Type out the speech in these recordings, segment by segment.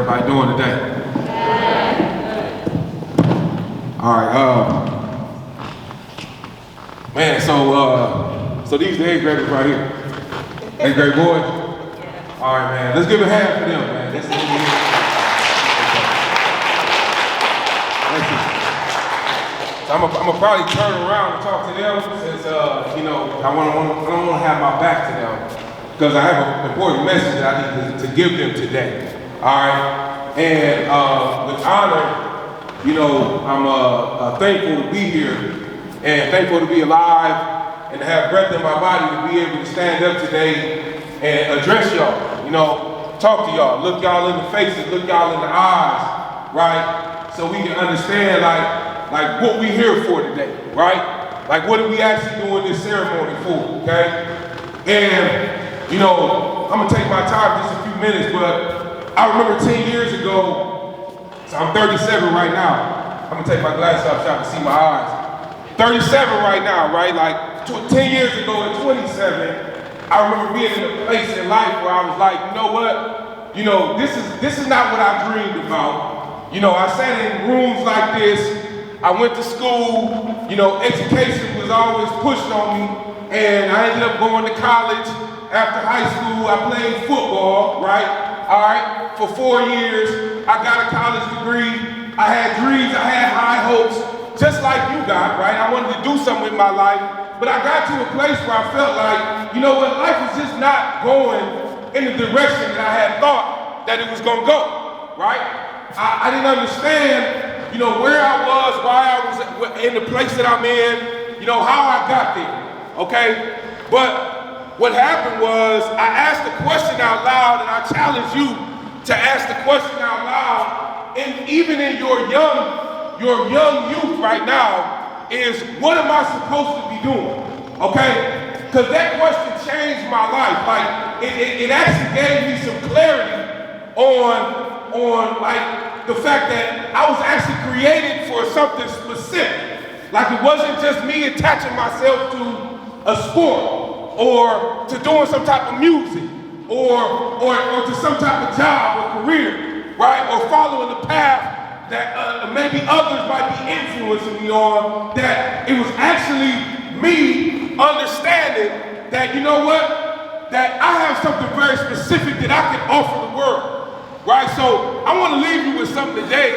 everybody doing today? All right, man, so these the 8th graders right here. 8th grade boys? All right, man, let's give a hand for them, man. So I'm gonna probably turn around and talk to them since, I don't want to have my back to them because I have an important message that I need to give them today. All right, and with honor, I'm thankful to be here and thankful to be alive and to have breath in my body to be able to stand up today and address y'all, talk to y'all, look y'all in the faces, look y'all in the eyes, right? So we can understand like what we here for today, right? Like what are we actually doing this ceremony for, okay? And, I'm gonna take my time just a few minutes, but I remember 10 years ago, so I'm 37 right now. I'm gonna take my glasses off so I can see my eyes. 37 right now, right? Like 10 years ago at 27, I remember being in a place in life where I was like, you know what? This is not what I dreamed about. I sat in rooms like this. I went to school, education was always pushed on me, and I ended up going to college. After high school, I played football, right? All right, for 4 years. I got a college degree. I had dreams, I had high hopes, just like you got, right? I wanted to do something with my life, but I got to a place where I felt like, life is just not going in the direction that I had thought that it was gonna go, right? I didn't understand where I was, why I was in the place that I'm in, how I got there, okay? But what happened was I asked the question out loud, and I challenge you to ask the question out loud, and even in your young youth right now, is what am I supposed to be doing, okay? Because that question changed my life. Like, it actually gave me some clarity on like the fact that I was actually created for something specific. Like it wasn't just me attaching myself to a sport or to doing some type of music or to some type of job or career, right? Or following the path that maybe others might be influencing me on, that it was actually me understanding that, that I have something very specific that I can offer the world, right? So I want to leave you with something today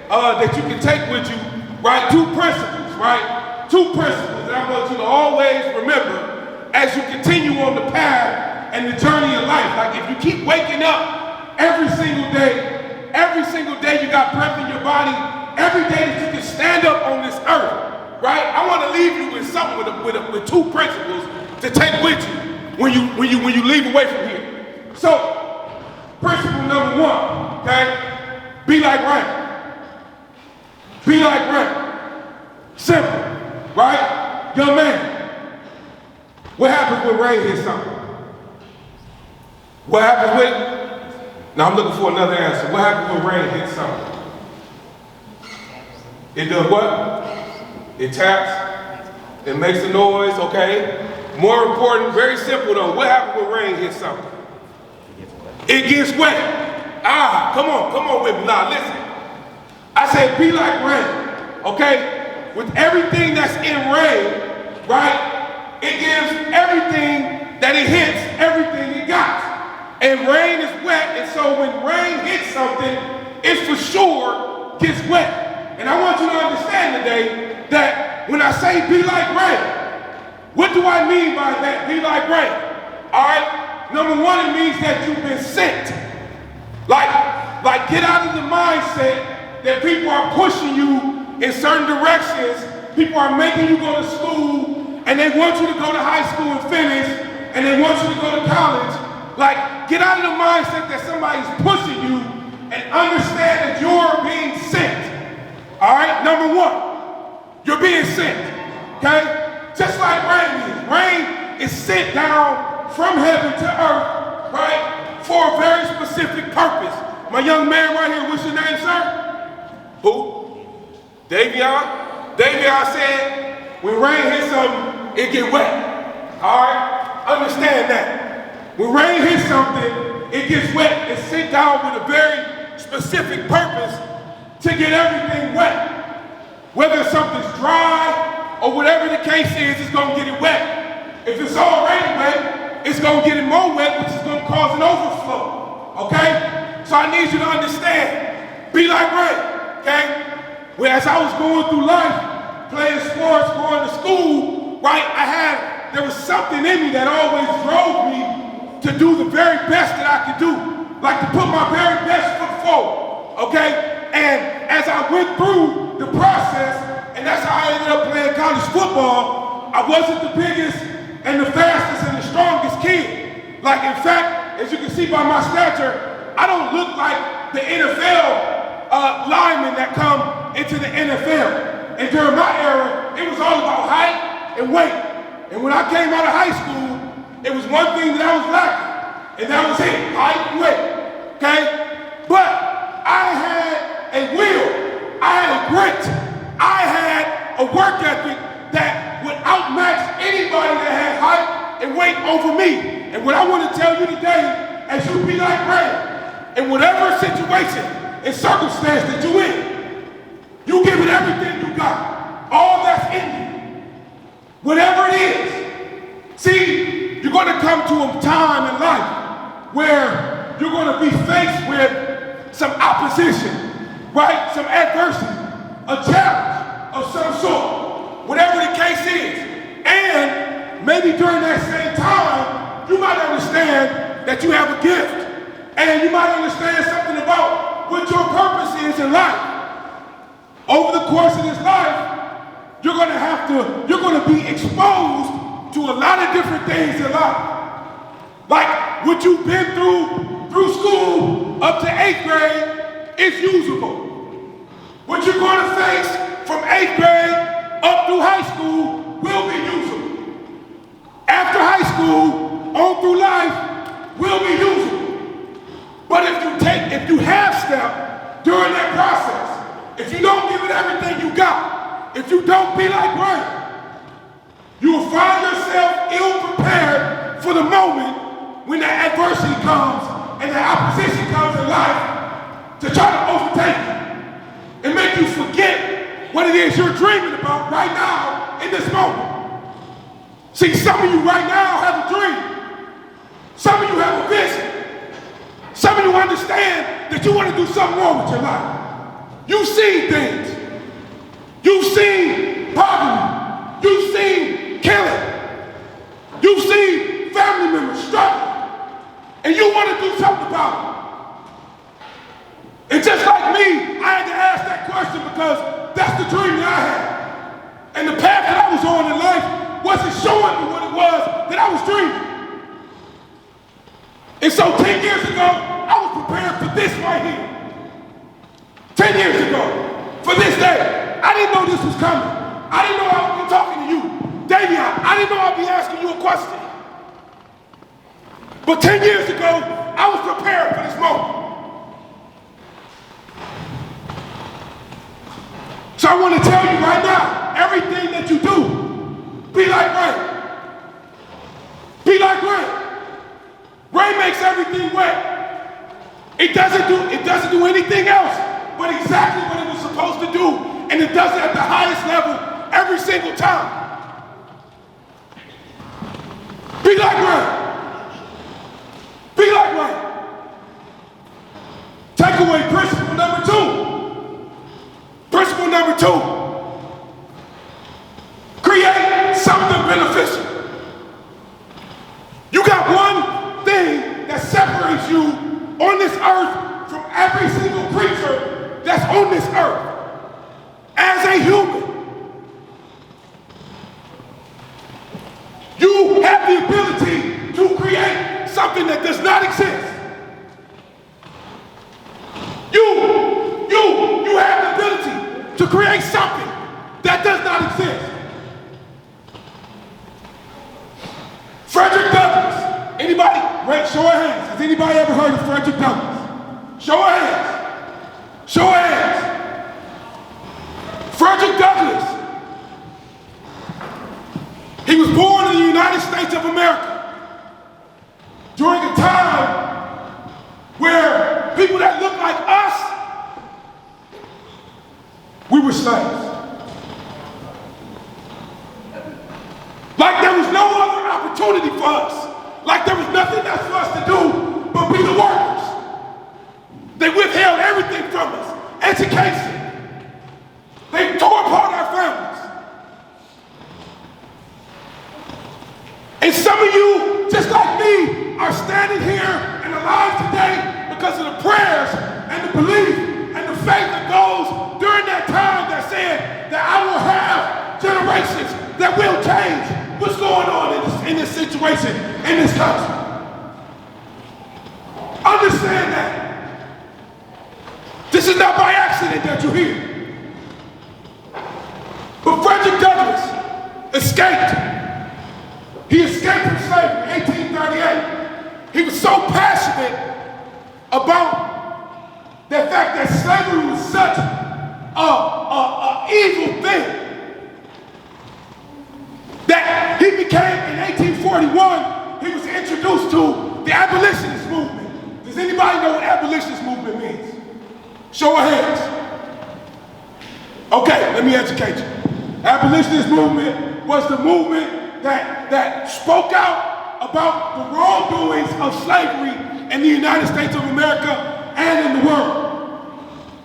that you can take with you, right? 2 principles, right? 2 principles that I want you to always remember as you continue on the path and the journey of life. Like if you keep waking up every single day you got breath in your body, every day that you can stand up on this earth, right? I want to leave you with something with 2 principles to take with you when you leave away from here. So, principle number 1, okay? Be like rain. Be like rain. Simple, right? Young man, what happens when rain hits something? What happens when? Now I'm looking for another answer. What happens when rain hits something? It does what? It taps. It makes a noise, okay? More important, very simple though. What happens when rain hits something? It gets wet. Come on with me. Now listen. I said be like rain, okay? With everything that's in rain, right? It gives everything that it hits, everything it got. And rain is wet, and so when rain hits something, it for sure gets wet. And I want you to understand today that when I say be like rain, what do I mean by that, be like rain? All right, number 1, it means that you've been sent. Like get out of the mindset that people are pushing you in certain directions, people are making you go to school, and they want you to go to high school and finish, and they want you to go to college. Like, get out of the mindset that somebody's pushing you and understand that you're being sent. All right, number 1, you're being sent, okay? Just like rain is. Rain is sent down from heaven to earth, right? For a very specific purpose. My young man right here, what's your name, sir? Who? Davion? Davion said, when rain hits something, it get wet. All right? Understand that. When rain hits something, it gets wet. It's sent down with a very specific purpose to get everything wet. Whether something's dry or whatever the case is, it's gonna get it wet. If it's already wet, it's gonna get it more wet, which is gonna cause an overflow, okay? So I need you to understand, be like Ray, okay? Whereas I was going through life, playing sports, going to school, right? There was something in me that always drove me to do the very best that I could do, like to put my very best foot forward, okay? And as I went through the process, and that's how I ended up playing college football, I wasn't the biggest and the fastest and the strongest kid. Like, in fact, as you can see by my stature, I don't look like the NFL linemen that come into the NFL. And during my era, it was all about height and weight. And when I came out of high school, it was one thing that I was lacking, and that was it, height and weight, okay? But I had a will, I had a grit, I had a work ethic that would outmatch anybody that had height and weight over me. And what I want to tell you today, as you be like Ray, in whatever situation and circumstance that you're in, you give it everything you got, all that's in you, whatever it is. See, you're going to come to a time in life where you're going to be faced with some opposition, right? Some adversity, a challenge of some sort, whatever the case is. And maybe during that same time, you might understand that you have a gift, and you might understand something about what your purpose is in life. Over the course of this life, you're going to be exposed to a lot of different things in life. Like what you've been through school up to 8th grade is usable. What you're going to face from 8th grade up through high school will be usable. After high school, on through life, will be usable. But if you half-step during that process, if you don't give it everything you got, if you don't be like Ray, you will find yourself ill-prepared for the moment when that adversity comes and that opposition comes in life to try to overtake you and make you forget what it is you're dreaming about right now in this moment. See, some of you right now have a dream. Some of you have a vision. Some of you understand that you want to do something wrong with your life. You've seen things. You've seen poverty. You've seen killing. You've seen family members struggling. And you want to do something about it. And just like me, I had to ask that question because that's the dream that I had. And the path that I was on in life wasn't showing me what it was that I was dreaming. And so 10 years ago, I was prepared for this right here. 10 years ago, for this day, I didn't know this was coming. I didn't know I would be talking to you. Davion, I didn't know I'd be asking you a question. But 10 years ago, I was prepared for this moment. So I want to tell you right now, everything that you do, be like Ray. Be like Ray. Ray makes everything wet. It doesn't do anything else but exactly what it was supposed to do, and it does it at the highest level every single time. Be like Ray. Be like Ray. Takeaway principle number 2. Principle number 2. Create something beneficial. You got one thing that separates you on this earth from every single creature that's on this earth. As a human, you have the ability to create something that does not exist. You have the ability to create something that does not exist. Frederick Douglass. Anybody? Wait, show of hands. Has anybody ever heard of Frederick Douglass? Show of hands. Show of hands. Frederick Douglass. He was born in the United States of America during a time where people that look like us slaves. Like there was no other opportunity for us. Like there was nothing else for us to do but be the workers. They withheld everything from us. Education. They tore apart our families. And some of you, just like me, are standing here and alive today because of the prayers and the belief and the faith that goes during that time that said that I will have generations that will change what's going on in this situation, in this country. Understand that. This is not by accident that you're here. But Frederick Douglass escaped. He escaped from slavery in 1838. He was so passionate about the fact that slavery was such an evil thing that he became, in 1841, he was introduced to the abolitionist movement. Does anybody know what abolitionist movement means? Show of hands. Okay, let me educate you. Abolitionist movement was the movement that spoke out about the wrongdoings of slavery in the United States of America and in the world.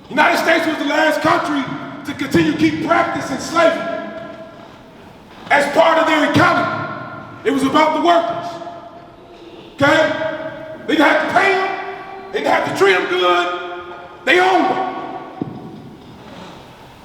The United States was the last country to continue to keep practicing slavery as part of their economy. It was about the workers. Okay? They didn't have to pay them. They didn't have to treat them good. They owned them.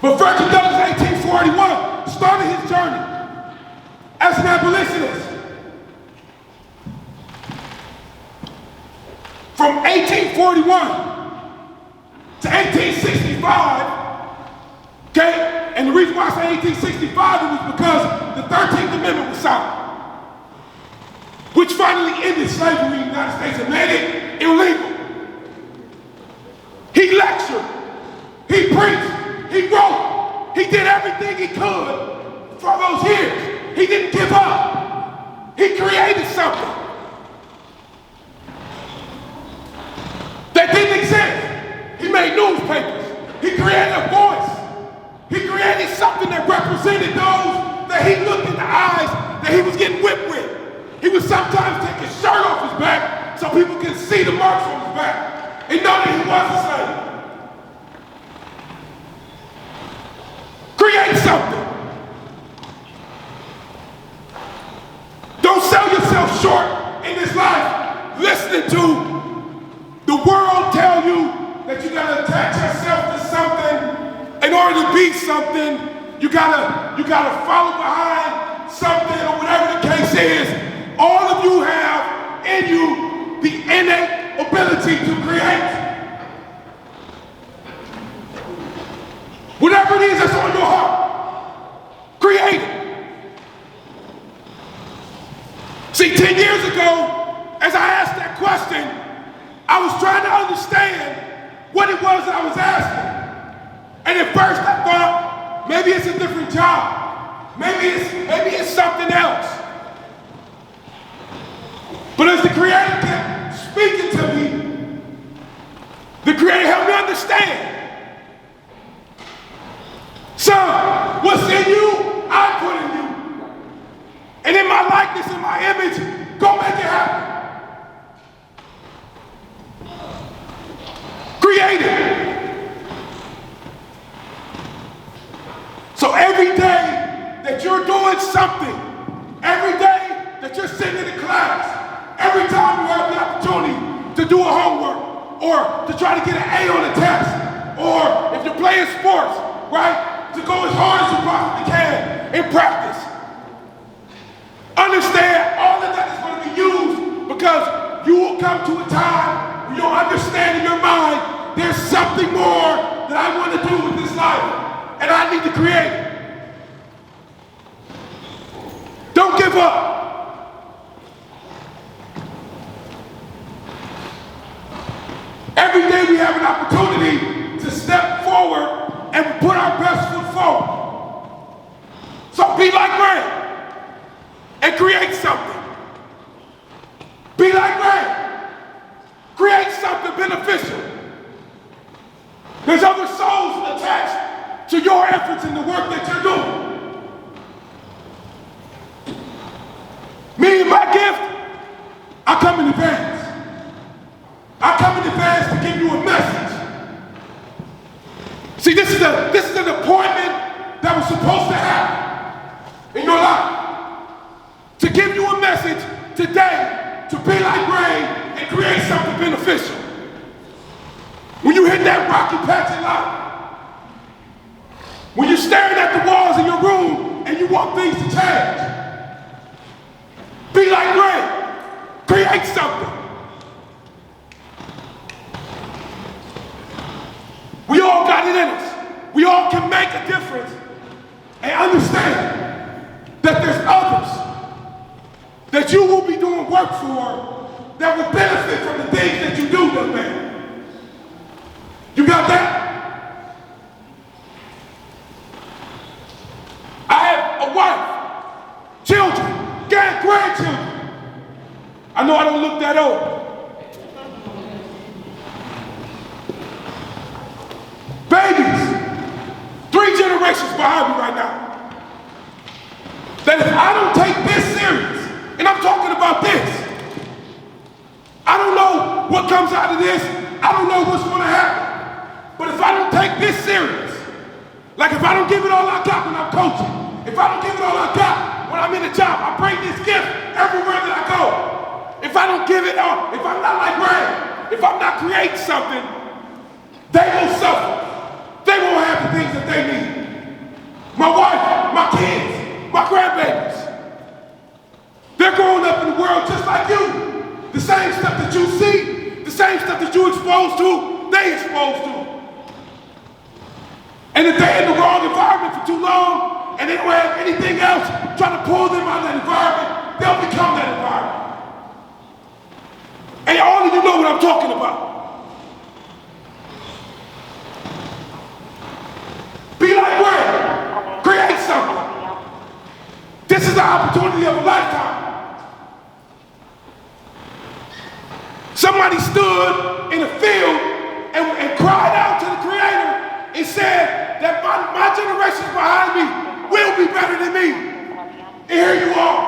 But Frederick Douglass, 1841, started his journey as an abolitionist. From 1841 to 1865, okay? And the reason why I say 1865 was because the 13th Amendment was signed, which finally ended slavery in the United States and made it illegal. He lectured, he preached, he wrote, he did everything he could for those years. He didn't give up. He created something that didn't exist. He made newspapers. He created a voice. He created something that represented those that he looked in the eyes that he was getting whipped with. He would sometimes take his shirt off his back so people could see the marks on his back and know that he was a slave. Create something. Don't sell yourself short in this life listening to the world tell you that you gotta attach yourself to something. In order to be something, you gotta follow behind something or whatever the case is. All of you have in you the innate ability to create. Whatever it is that's on your heart, create it. See, 10 years ago, as I asked that question, I was trying to understand what it was that I was asking. And at first I thought, maybe it's a different job. Maybe it's something else. But as the Creator kept speaking to me, the Creator helped me understand. Son, what's in you, I put in you. And in my likeness, in my image, go make it happen. Create it. So every day that you're doing something, every day that you're sitting in a class, every time you have the opportunity to do a homework or to try to get an A on a test, or if you're playing sports, right, to go as hard as you possibly can in practice. Understand all of that is going to be used because you will come to a time where you'll understand in your mind there's something more that I want to do with this life. And I need to create it. Don't give up. Every day we have an opportunity to step forward and put our best foot forward. So be like rain and create something. Be like rain. Create something beneficial. There's other souls attached to your efforts and the work that you're doing. Me and my gift, I come in advance. I come in advance to give you a message. See, this is an appointment that was supposed to happen in your life. To give you a message today to be like rain and create something beneficial. When you hit that rocky patch in life, when you're staring at the walls in your room and you want things to change, be like rain, create something. We all got it in us. We all can make a difference and understand that there's others that you will be doing work for that will benefit from the things that you do, young man. You got that? I have a wife, children, grandchildren. I know I don't look that old. Babies, 3 generations behind me right now. That if I don't take this serious, and I'm talking about this, I don't know what comes out of this, I don't know what's gonna happen. But if I don't take this serious, like if I don't give it all I got when I'm coaching, if I don't give it all I got when I'm in the job, I bring this gift everywhere that I go. If I don't give it all, if I'm not like Ray, if I'm not creating something, they will suffer. They won't have the things that they need. My wife, my kids, my grandbabies, they're growing up in the world just like you. The same stuff that you see, the same stuff that you exposed to, they exposed to. And if they're in the wrong environment for too long, and they don't have anything else trying to pull them out of that environment, they'll become that environment. And all of you know what I'm talking about. Be like Ray. Create something. This is the opportunity of a lifetime. Somebody stood in a field and cried out to the Creator and said that my generations behind me will be better than me. And here you are.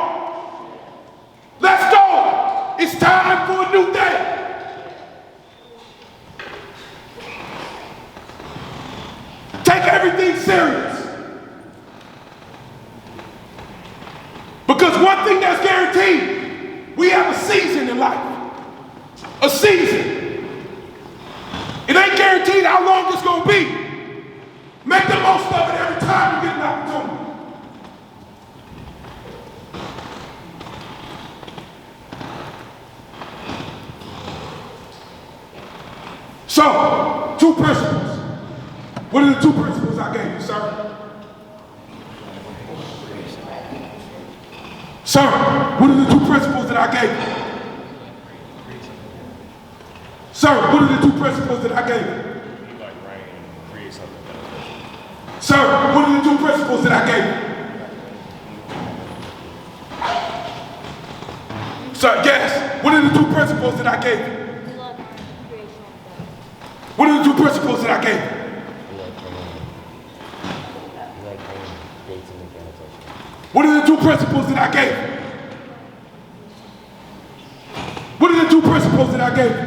Let's go. It's time for a new day. Take everything serious. Because one thing that's guaranteed, we have a season in life. A season. It ain't guaranteed how long it's going to be. Make the most of it every time you get an opportunity. So, 2 principles. What are the 2 principles I gave you, sir? Sir, what are the 2 principles that I gave you? Sir, what are the 2 principles that I gave you? Sir, what are the 2 principles that I gave you? Sir, yes, what are the 2 principles that I gave you? What are the 2 principles that I gave you? What are the 2 principles that I gave you? What are the 2 principles that I gave you?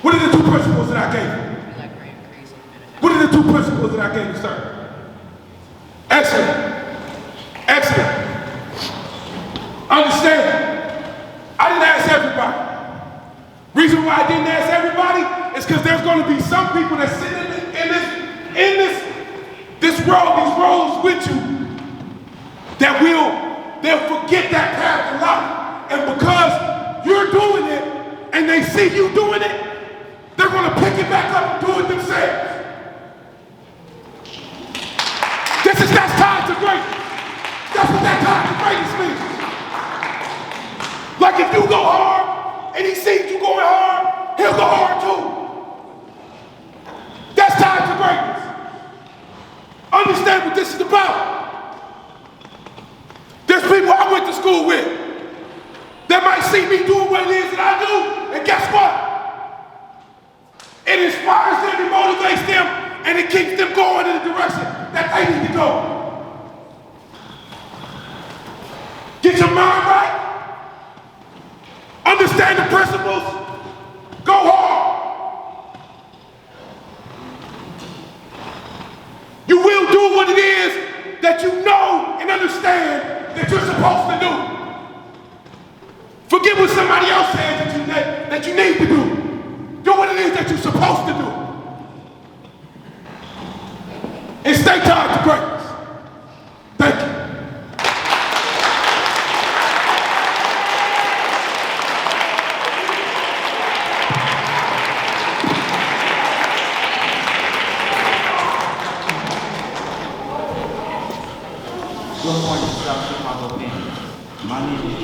What are the 2 principles that I gave you? What are the 2 principles that I gave you, sir? Excellent. Excellent. Understand, I didn't ask everybody. Reason why I didn't ask everybody is because there's going to be some people that sit in this world, these roles with you, that they'll forget that path of life. And because you're doing it and they see you doing it, they're going to pick it back up and do it themselves. That's time to greatness. That's what that time to greatness means. Like if you go hard and he sees you going hard, he'll go hard too. That's time to greatness. Understand what this is about. There's people I went to school with that might see me doing what it is that I do, and guess what? It inspires them and motivates them and it keeps them going in the direction that they need to go. Get your mind right. Understand the principles. Go hard. You will do what it is that you know and understand that you're supposed to do. Forget what somebody else says that you need to do. Do what it is that you're supposed to do. And stay tied to greatness. Thank you. Good morning, South Chicago fans. My name is